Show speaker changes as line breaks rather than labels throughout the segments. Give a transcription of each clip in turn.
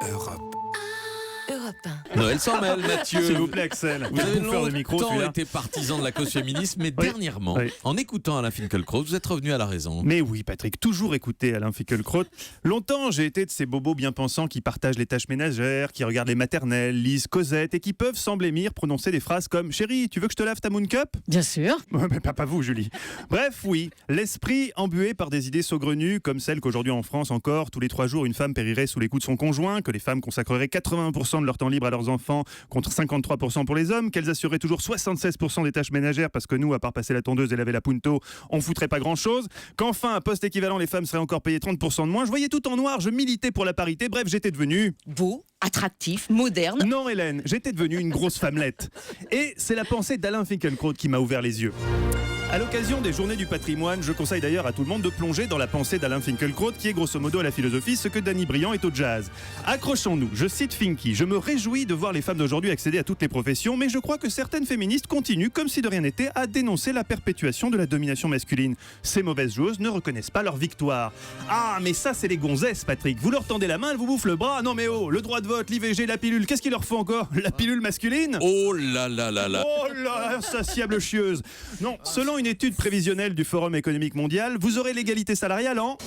Europe.
Europe 1.
Noël s'en mêle, Mathieu.
S'il vous plaît, Axel.
Vous avez
bouffeur de micro,
longtemps
celui-là.
été partisan de la cause féministe, mais
Oui.
dernièrement,
Oui.
en écoutant Alain Finkielkraut, vous êtes revenu à la raison.
Mais oui, Patrick, toujours écouté Alain Finkielkraut. Longtemps, j'ai été de ces bobos bien pensants qui partagent les tâches ménagères, qui regardent les maternelles, lisent Cosette et qui peuvent, sans blêmir, prononcer des phrases comme « Chérie, tu veux que je te lave ta Moon Cup ?»
Bien sûr.
Ouais, mais pas vous, Julie. Bref, oui, l'esprit embué par des idées saugrenues, comme celle qu'aujourd'hui en France encore, tous les 3 jours, une femme périrait sous les coups de son conjoint, que les femmes consacreraient 80% de leur temps libre à leurs enfants contre 53% pour les hommes, qu'elles assureraient toujours 76% des tâches ménagères parce que nous, à part passer la tondeuse et laver la punto, on foutrait pas grand-chose, qu'enfin, à poste équivalent, les femmes seraient encore payées 30% de moins. Je voyais tout en noir, je militais pour la parité, bref, j'étais devenu...
Beau, attractif, moderne.
Non, Hélène, j'étais devenu une grosse femmelette. Et c'est la pensée d'Alain Finkielkraut qui m'a ouvert les yeux. À l'occasion des Journées du patrimoine, je conseille d'ailleurs à tout le monde de plonger dans la pensée d'Alain Finkielkraut, qui est grosso modo à la philosophie ce que Danny Briand est au jazz. Accrochons-nous, je cite Finky, je me réjouis de voir les femmes d'aujourd'hui accéder à toutes les professions, mais je crois que certaines féministes continuent, comme si de rien n'était, à dénoncer la perpétuation de la domination masculine. Ces mauvaises joueuses ne reconnaissent pas leur victoire. Ah, mais ça c'est les gonzesses, Patrick. Vous leur tendez la main, elles vous bouffent le bras. Non mais oh, le droit de vote, l'IVG, la pilule, qu'est-ce qu'il leur faut encore? La pilule masculine?
Oh là là là là.
Oh là, insatiable chieuse. Non, selon une étude prévisionnelle du Forum économique mondial, vous aurez l'égalité salariale en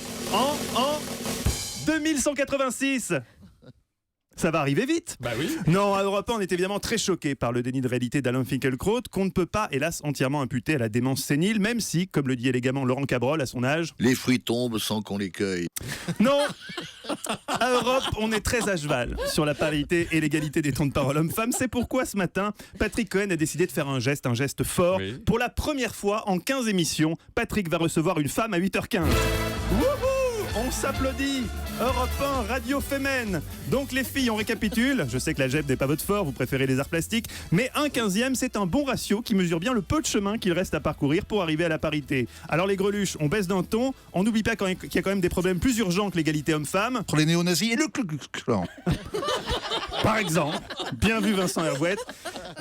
2186. Ça va arriver vite.
Bah oui.
Non, à Europe 1, on est évidemment très choqués par le déni de réalité d'Alain Finkielkraut, qu'on ne peut pas, hélas, entièrement imputer à la démence sénile, même si, comme le dit élégamment Laurent Cabrol à son âge...
Les fruits tombent sans qu'on les cueille.
Non. À Europe, on est très à cheval sur la parité et l'égalité des temps de parole homme-femme. C'est pourquoi ce matin, Patrick Cohen a décidé de faire un geste fort.
Oui.
Pour la première fois en 15 émissions, Patrick va recevoir une femme à 8h15. Wouhou! On s'applaudit. Europe 1, radio fémène. Donc les filles, on récapitule. Je sais que la GEP n'est pas votre fort, vous préférez les arts plastiques. Mais un 15e, c'est un bon ratio qui mesure bien le peu de chemin qu'il reste à parcourir pour arriver à la parité. Alors les greluches, on baisse d'un ton. On n'oublie pas qu'il y a quand même des problèmes plus urgents que l'égalité homme-femme.
Entre les néo-nazis et le Ku Klux Klan.
Par exemple, bien vu Vincent Hervouette.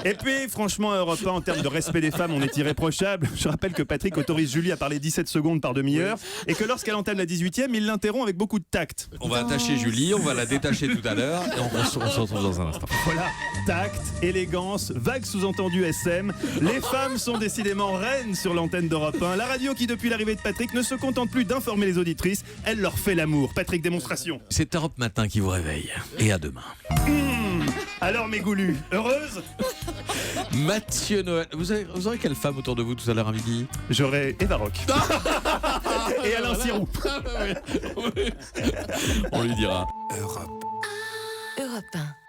Et puis, franchement, à Europe 1, en termes de respect des femmes, on est irréprochable. Je rappelle que Patrick autorise Julie à parler 17 secondes par demi-heure et que lorsqu'elle entame la 18e, il l'interrompt avec beaucoup de tact.
On va attacher Julie, on va la détacher tout à l'heure et on se retrouve dans un instant.
Voilà, tact, élégance, vague sous-entendu SM. Les femmes sont décidément reines sur l'antenne d'Europe 1. La radio qui, depuis l'arrivée de Patrick, ne se contente plus d'informer les auditrices, elle leur fait l'amour. Patrick, démonstration.
C'est Europe Matin qui vous réveille. Et à demain.
Alors mes goulus, heureuse?
Mathieu Noël, vous aurez quelle femme autour de vous tout à l'heure à midi?
J'aurai Eva Rock. Et Alain Sirou.
On lui dira.
Europe.
Europe 1.